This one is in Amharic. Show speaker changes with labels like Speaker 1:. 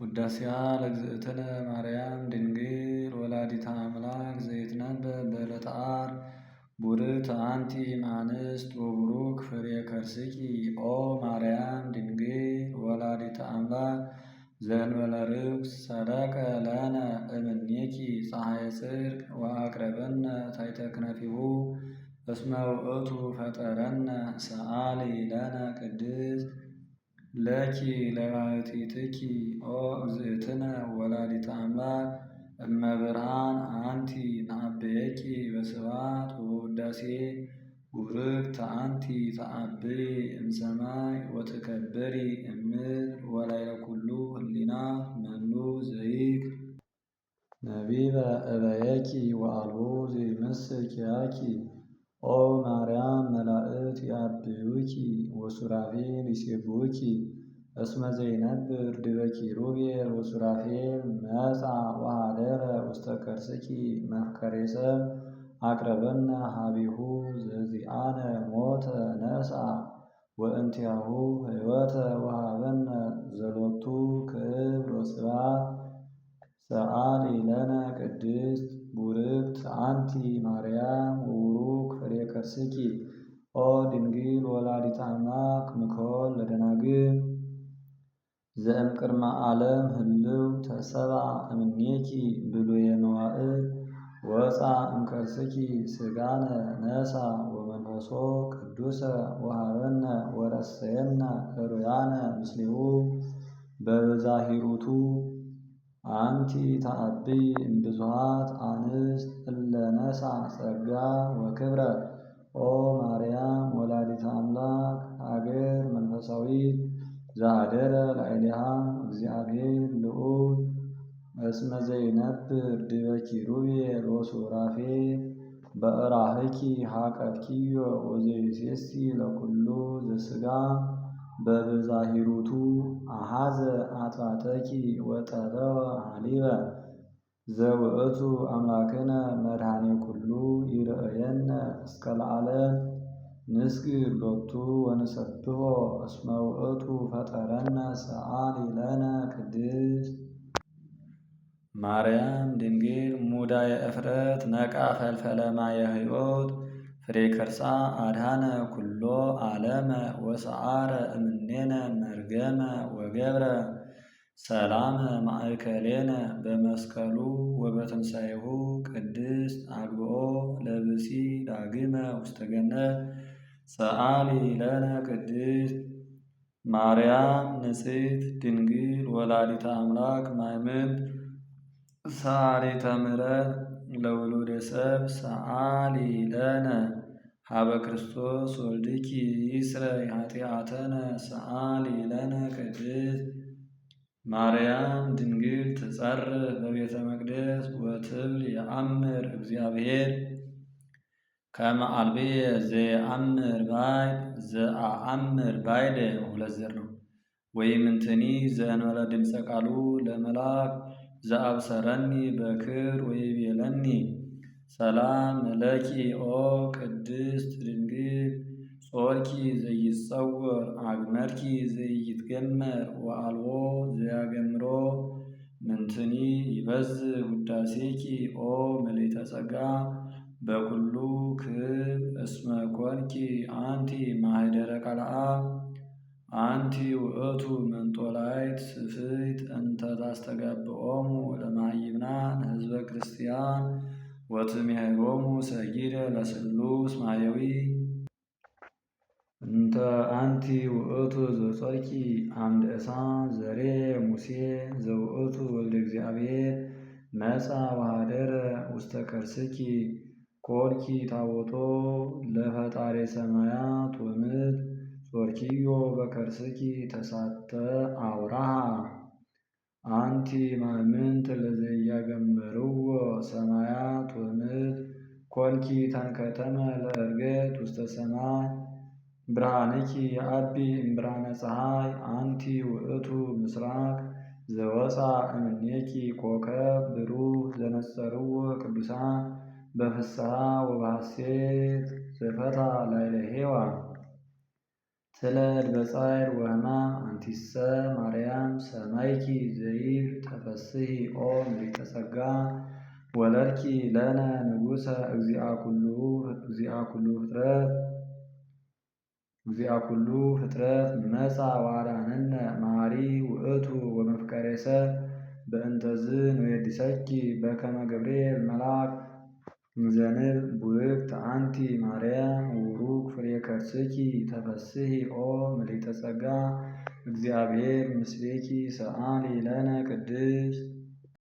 Speaker 1: ውዳሴያ ለእግዝእትነ ማርያም ድንግል ወላዲተ አምላክ ዘይትነበብ በዕለተ ዓርብ። ቡርክት አንቲ እምአንስት ወቡሩክ ፍሬ ከርስኪ ኦ ማርያም ድንግል ወላዲተ አምላክ ዘእንበለ ርኩስ ሰረቀ ለነ እምኔኪ ፀሐየ ጽድቅ ወአቅረበነ ታሕተ ክነፊሁ እስመ ውእቱ ፈጠረነ ሰአሊ ለነ ቅድስት ለኪ ለባሕቲትኪ ኦ እግዝእትነ ወላዲተ አምላክ እመብርሃን አንቲ ንአብየኪ በስብሐት ወበውዳሴ ቡርክት አንቲ ተአብዪ እምሰማይ ወትከበሪ እምድር ወላዕለ ኩሉ ህሊና መኑ ዘይክል ነቢበ እበየኪ ወአልቦ ዘይመስል ኪያኪ ኦ ማርያም መላእክት ያብዩኪ ወሱራፌል ይሴብሑኪ እስመ ዘይነብር ዲበ ኪሩቤል ወሱራፌል መጻ ወኀደረ ውስተ ከርስኪ መፍቀሬ ሰብ አቅረበነ ሀቢሁ ዘዚአነ ሞተ ነስአ ወእንቲአሁ ሕይወተ ወሀበነ ዘሎቱ ክብር ወስብሐት። ሰአሊ ለነ ቅድስት ቡርክት አንቲ ማርያም ወቡሩክ ፍሬ ከርስኪ ኦ ድንግል ወላዲተ አምላክ ምክሆል ለደናግል ዘእምቅድመ ዓለም ህልው ተሰብአ እምኔኪ ብሉየ መዋዕል ወፃ እምከርስኪ ሥጋነ ነስአ ወመንፈሶ ቅዱሰ ወሀበነ ወረሰየነ ኅሩያነ ምስሌሁ በብዛሂሩቱ አንቲ ተአብዪ እምብዙኃት አንስት እለ ነስአ ጸጋ ወክብረ ኦ ማርያም ወላዲተ አምላክ ሀገር መንፈሳዊት ዘኀደረ ላዕሌሃ እግዚአብሔር ልዑል እስመ ዘይነብር ዲበ ኪሩቤል ወሱራፌል በእራህኪ ሀቀፍኪዮ ወዘይሴሲ ለኩሉ ዘሥጋ በብዛሂሩቱ አሐዘ አጥባተኪ ወጠበወ ሀሊበ ዘውእቱ አምላክነ መድኃኔ ኩሉ ይርእየነ እስከ ለዓለም ንስግድ ሎቱ ወንሰብሖ እስመ ውእቱ ፈጠረነ ሰአሊ ለነ ቅድስት ማርያም ድንግል ሙዳየ እፍረት ነቃ ፈልፈለ ማየ ሕይወት ፍሬ ከርሳ አድኃነ ኩሎ ዓለመ ወሰዓረ እምኔነ መርገመ ወገብረ ሰላመ ማእከሌነ በመስቀሉ ወበትንሣኤሁ ቅድስት አግብኦ ለብሲ ዳግመ ውስተ ገነት ሰአሊ ለነ ቅድስት ማርያም ንጽሕት ድንግል ወላዲተ አምላክ ማእምንት ሰአሊተ ምሕረት ለውሉደ ሰብ ሰአሊ ለነ ሀበ ክርስቶስ ወልድኪ ይስረይ ኃጢአተነ ሰአሊ ለነ ቅድስት ማርያም ድንግል ትጸርህ በቤተ መቅደስ ወትብል የአምር እግዚአብሔር ከመ አልብየ ዘየአምር ባይድ ዘአአምር ባይደ ሁለት ዘር ነው። ወይምንትኒ ዘእንበለ ድምፀ ቃሉ ለመልአክ ዘአብሰረኒ በክብር ወይቤለኒ ሰላም ለኪ ኦ ቅድስት ድንግል ጾርኪ ዘይጸወር አግመርኪ ዘይትገመር ወአልቦ ዘያገምሮ ምንትኒ ይበዝሕ ውዳሴኪ ኦ ምልዕተ ጸጋ በኩሉ ክብር እስመ ኮንኪ አንቲ ማኅደረ ቃልአብ አንቲ ውእቱ መንጦላዕት ስፍሕት እንተ ታስተጋብኦሙ ለመሃይምናን ህዝበ ክርስቲያን ወትሜህሮሙ ሰጊደ ለስሉስ ማየዊ እንተ አንቲ ውእቱ ዘጾርኪ አምደ እሳት ዘሬ ሙሴ ዘውእቱ ወልደ እግዚአብሔር መጻ ወኀደረ ውስተ ከርስኪ ኮርኪ ታቦቶ ለፈጣሬ ሰማያት ወምድር ጾርኪዮ በከርስኪ ተሳተ አውራሃ አንቲ ማእምንት ለዘያገመርዎ ሰማያት ወምድር ኮንኪ ተንከተመ ለዕርገት ውስተ ሰማይ ብርሃንኪ የአቢ እምብርሃነ ፀሐይ አንቲ ውእቱ ምስራቅ ዘወፃ እምኔኪ ኮከብ ብሩህ ዘነጸርዎ ቅዱሳን በፍስሐ ወበሐሴት ዘፈታ ላዕለ ሔዋን ስዕለት በጻዕር ወሕማም አንቲሰ ማርያም ሰማይኪ ዘይብ ተፈስሒ ኦ ምልዕተ ጸጋ ወለድኪ ለነ ንጉሠ እግዚአ ኩሉ ፍጥረት መጻ ዋዳነነ መሐሪ ውእቱ ወመፍቀሬ ሰብ በእንተዝ ንዌድሰኪ በከመ ገብርኤል መልአክ ዘንብ ቡርክት አንቲ ማርያም ውሩክ ፍሬ ከርስኪ ተፈስሒ ኦ ምልዕተ ጸጋ እግዚአብሔር ምስሌኪ ሰአሊ ለነ ቅድስት